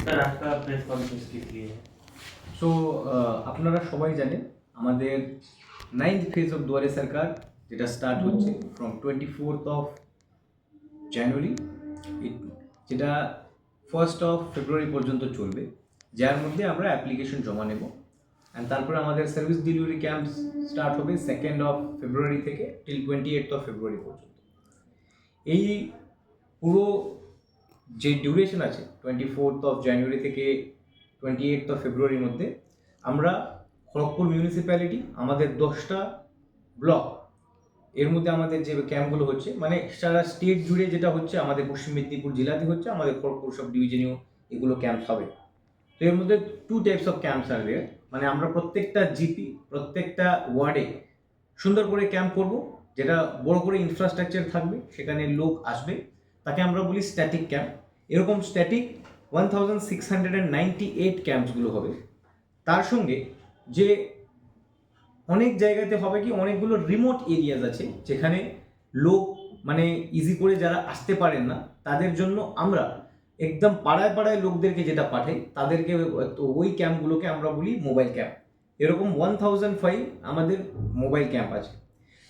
Sir आज का press conference किस लिए है? সো আপনারা সবাই জানেন আমাদের 9th ফেজ অফ দুয়ারে সরকার যেটা স্টার্ট হচ্ছে ফ্রম 24th অফ জানুয়ারি, যেটা 1st অফ ফেব্রুয়ারি পর্যন্ত চলবে, যার মধ্যে আমরা অ্যাপ্লিকেশন জমা নেব। অ্যান্ড তারপরে আমাদের সার্ভিস ডেলিভারি ক্যাম্প স্টার্ট হবে 2nd অফ ফেব্রুয়ারি থেকে টিল 28th অফ ফেব্রুয়ারি পর্যন্ত। এই পুরো যে ডিউরেশন আছে 24th অফ জানুয়ারি থেকে 28th অফ ফেব্রুয়ারির মধ্যে আমরা খড়গপুর মিউনিসিপ্যালিটি আমাদের 10টা ব্লক এর মধ্যে আমাদের যে ক্যাম্পগুলো হচ্ছে, মানে সারা স্টেট জুড়ে যেটা হচ্ছে, আমাদের পশ্চিম মেদিনীপুর জেলাতে হচ্ছে, আমাদের খড়গপুর সব ডিভিশনেও এগুলো ক্যাম্প হবে। তো এর মধ্যে 2 টাইপস অফ ক্যাম্পস আর দেয়ার, মানে আমরা প্রত্যেকটা জিপি প্রত্যেকটা ওয়ার্ডে সুন্দর করে ক্যাম্প করব, যেটা বড় করে ইনফ্রাস্ট্রাকচার থাকবে, সেখানে লোক আসবে, তাকে আমরা বলি স্ট্যাটিক ক্যাম্প। এরকম স্ট্যাটিক 1698 ক্যাম্পসগুলো হবে। তার সঙ্গে যে অনেক জায়গাতে হবে কি, অনেকগুলো রিমোট এরিয়াজ আছে যেখানে লোক মানে ইজি করে যারা আসতে পারেন না, তাদের জন্য আমরা একদম পাড়ায় পাড়ায় লোকদেরকে যেটা পাঠাই, তাদেরকে তো ওই ক্যাম্পগুলোকে আমরা বলি মোবাইল ক্যাম্প। এরকম 1005 আমাদের মোবাইল ক্যাম্প আছে।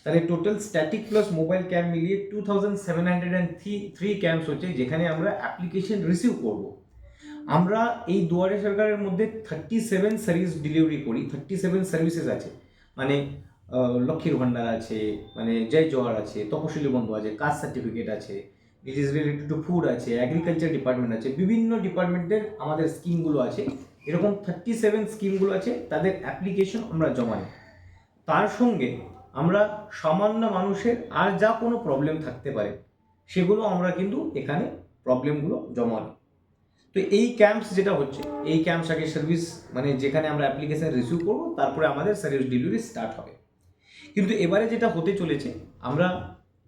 তাহলে total static plus mobile camp মিলিয়ে 2703 ক্যাম্পস হচ্ছে, যেখানে আমরা অ্যাপ্লিকেশন রিসিভ করব। আমরা এই দুয়ারে সরকারের মধ্যে 37 সার্ভিস ডেলিভারি করি। 37 সার্ভিসেস আছে, মানে লক্ষ্মীর ভাণ্ডার আছে, মানে জয় জোহার আছে, তপশিলি বন্ধু আছে, কাস্ট সার্টিফিকেট আছে, it is related to food আছে, এগ্রিকালচার ডিপার্টমেন্ট আছে, বিভিন্ন ডিপার্টমেন্টের আমাদের স্কিমগুলো আছে। এরকম 37 স্কিমগুলো আছে, তাদের অ্যাপ্লিকেশন আমরা জমা নিই। তার সঙ্গে আমরা সামান্য মানুষের আর যা কোনো প্রবলেম থাকতে পারে, সেগুলো আমরা কিন্তু এখানে প্রবলেমগুলো জমা নিই। তো এই ক্যাম্পস যেটা হচ্ছে, এই ক্যাম্পস আগে সার্ভিস, মানে যেখানে আমরা অ্যাপ্লিকেশন রিসিভ করবো, তারপরে আমাদের সার্ভিস ডেলিভারি স্টার্ট হবে। কিন্তু এবারে যেটা হতে চলেছে, আমরা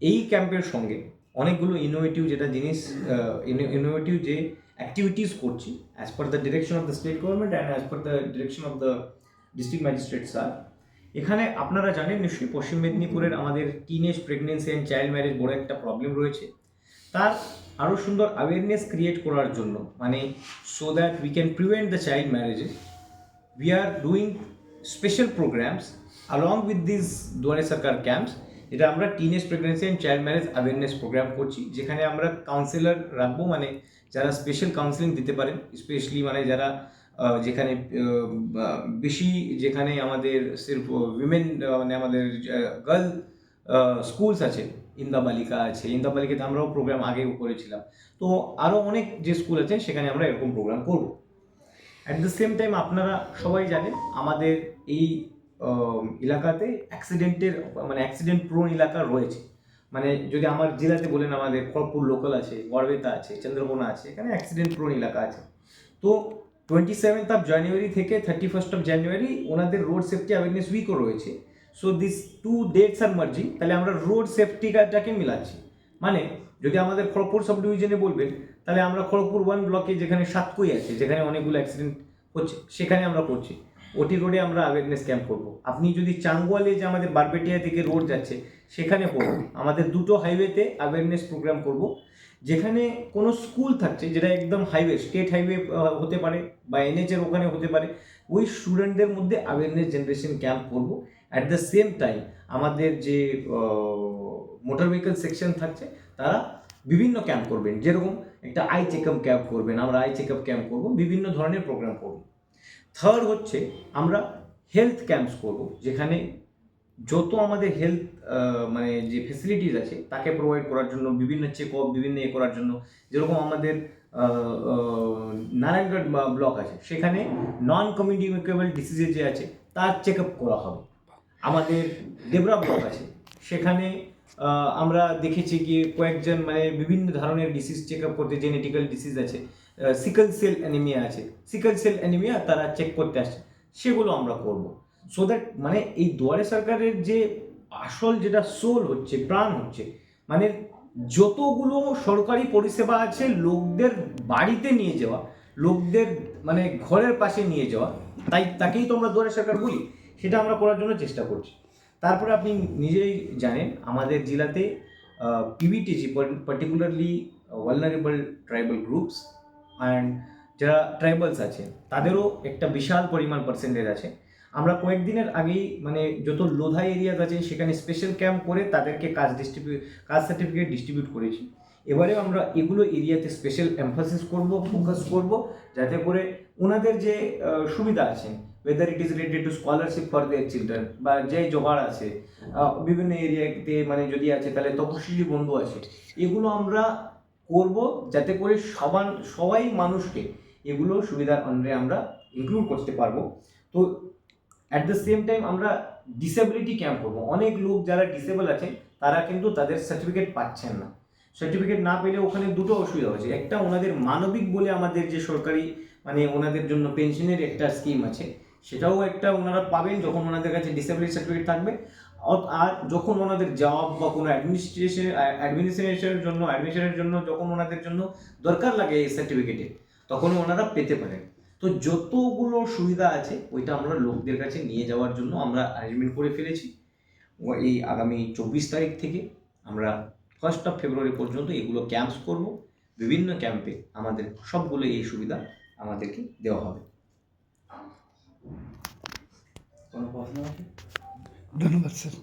এই ক্যাম্পের সঙ্গে অনেকগুলো ইনোভেটিভ যেটা জিনিস, ইনোভেটিভ যে অ্যাক্টিভিটিস করছি as per the direction of the state government and as per the direction of the district magistrate sir. এখানে আপনারা জানেন নিশ্চয়ই, পশ্চিম মেদিনীপুরের আমাদের teenage pregnancy and child marriage বড় একটা প্রবলেম রয়েছে। তার আরও সুন্দর অ্যাওয়ারনেস ক্রিয়েট করার জন্য, মানে so that we can prevent the child marriages, we are doing special programs along with this Duare Sarkar camps, যেটা আমরা teenage pregnancy and child marriage awareness program করছি, যেখানে আমরা কাউন্সিলর রাখবো, মানে যারা স্পেশাল কাউন্সিলিং দিতে পারেন, স্পেশালি মানে যারা যেখানে বেশি, যেখানে আমাদের সির্ফ উইমেন, মানে আমাদের গার্ল স্কুলস আছে, ইন্দাবালিকা আছে, ইন্দাবালিকাতে আমরাও প্রোগ্রাম আগেও করেছিলাম। তো আরও অনেক যে স্কুল আছে সেখানে আমরা এরকম প্রোগ্রাম করব। অ্যাট দ্য সেম টাইম আপনারা সবাই জানেন আমাদের এই এলাকাতে অ্যাক্সিডেন্টের, মানে অ্যাক্সিডেন্ট প্রোন এলাকা রয়েছে। মানে যদি আমার জেলাতে বলেন, আমাদের খড়গপুর লোকাল আছে, গড়বেতা আছে, চন্দ্রকোনা আছে, এখানে অ্যাক্সিডেন্ট প্রোন এলাকা আছে। তো 27th অফ জানুয়ারি থেকে 31st অফ জানুয়ারি ওনাদের রোড সেফটি অ্যাওয়ারনেস উইকও রয়েছে। So this 2 dates are merging, তাহলে আমরা রোড সেফটিটাকে মিলাচ্ছি। মানে যদি আমাদের খড়গপুর সাব ডিভিশনে বলবেন, তাহলে আমরা খড়গপুর 1 ব্লকে যেখানে সাতকুই আছে, যেখানে অনেকগুলো অ্যাক্সিডেন্ট হচ্ছে, সেখানে আমরা করছি। ওটি রোডে আমরা অ্যাওয়ারনেস ক্যাম্প করব। আপনি যদি চাঙ্গুয়ালে, যে আমাদের বারবেটিয়া থেকে রোড যাচ্ছে, সেখানে করব। আমাদের দুটো হাইওয়েতে অ্যাওয়ারনেস প্রোগ্রাম করব। যেখানে কোনো স্কুল থাকছে, যেটা একদম হাইওয়ে, স্টেট হাইওয়ে হতে পারে বা এনএচের ওখানে হতে পারে, ওই স্টুডেন্টদের মধ্যে অ্যাওয়ারনেস জেনারেশন ক্যাম্প করব। অ্যাট দ্য সেম টাইম আমাদের যে মোটর ভেহিকল সেকশন থাকছে, তারা বিভিন্ন ক্যাম্প করবেন, যেরকম একটা আই চেকআপ ক্যাম্প করবেন, আমরা আই চেকআপ ক্যাম্প করব, বিভিন্ন ধরনের প্রোগ্রাম করব। থার্ড হচ্ছে আমরা হেলথ ক্যাম্পস করব, যেখানে যত আমাদের হেলথ মানে যে ফেসিলিটিস আছে তাকে প্রোভাইড করার জন্য, বিভিন্ন চেক আপ, বিভিন্ন করার জন্য, যেরকম আমাদের নারায়ণগড় ব্লক আছে, সেখানে নন কমিউনিকেবল ডিসিজেস যে আছে তার চেক আপ করা হবে। আমাদের দেবরা ব্লক আছে, সেখানে আমরা দেখেছি কি কয়েকজন মানে বিভিন্ন ধরনের ডিসিজ চেক আপ করতে, জেনেটিক্যাল ডিসিজ আছে, সিকল সেল অ্যানিমিয়া আছে, সিকল সেল অ্যানিমিয়া তারা চেক করতে আসছে, সেগুলো আমরা করব। সো দ্যাট মানে এই দুয়ারে সরকারের যে আসল যেটা সোল হচ্ছে, প্রাণ হচ্ছে, মানে যতগুলো সরকারি পরিষেবা আছে লোকদের বাড়িতে নিয়ে যাওয়া, লোকদের মানে ঘরের পাশে নিয়ে যাওয়া, তাই তাকেই তো আমরা দুয়ারে সরকার বলি, সেটা আমরা করার জন্য চেষ্টা করছি। তারপরে আপনি নিজেই জানেন আমাদের জেলাতে PVTG, particularly vulnerable tribal groups and যারা ট্রাইবালস আছে তাদেরও একটা বিশাল পরিমাণ পার্সেন্টেজ আছে। আমরা কয়েকদিনের আগেই মানে যত লোধা এরিয়াজ আছে সেখানে স্পেশাল ক্যাম্প করে তাদেরকে কাজ সার্টিফিকেট ডিস্ট্রিবিউট করেছি। এবারে আমরা এগুলো এরিয়াতে স্পেশাল এমফাসিস করব, ফোকাস করব, যাতে করে ওনাদের যে সুবিধা আছে, weather it is related to scholarship for their children বা যে জোগাড় আছে বিভিন্ন এরিয়াতে মানে যদি আছে তাহলে তপশিলি বন্ধু আছে, এগুলো আমরা করব যাতে করে সবাই মানুষকে এগুলো সুবিধার আন্ডারে আমরা ইনক্লুড করতে পারবো। তো অ্যাট দ্য সেম টাইম আমরা ডিসেবিলিটি ক্যাম্প করবো। অনেক লোক যারা ডিসেবল আছে তারা কিন্তু তাদের সার্টিফিকেট পাচ্ছেন না। সার্টিফিকেট না পেলে ওখানে দুটো অসুবিধা হচ্ছে, একটা ওনাদের মানবিক বলে আমাদের যে সরকারি মানে ওনাদের জন্য পেনশনের একটা স্কিম আছে, সেটাও একটা ওনারা পাবেন যখন ওনাদের কাছে ডিসেবিলিটি সার্টিফিকেট থাকবে। আর যখন ওনাদের জব বা কোনো অ্যাডমিনিস্ট্রেশনের জন্য যখন ওনাদের জন্য দরকার লাগে এই সার্টিফিকেটে, তখন ওনারা পেতে পারেন। তো যতগুলো সুবিধা আছে ওইটা আমরা লোকদের কাছে নিয়ে যাওয়ার জন্য আমরা অ্যারেঞ্জমেন্ট করে ফেলেছি। এই আগামী 24 তারিখ থেকে আমরা 1 ফেব্রুয়ারি পর্যন্ত এগুলো ক্যাম্পস করব। বিভিন্ন ক্যাম্পে আমাদের সবগুলো এই সুবিধা আমাদেরকে দেওয়া হবে। কোনো প্রশ্ন আছে? ধন্যবাদ স্যার।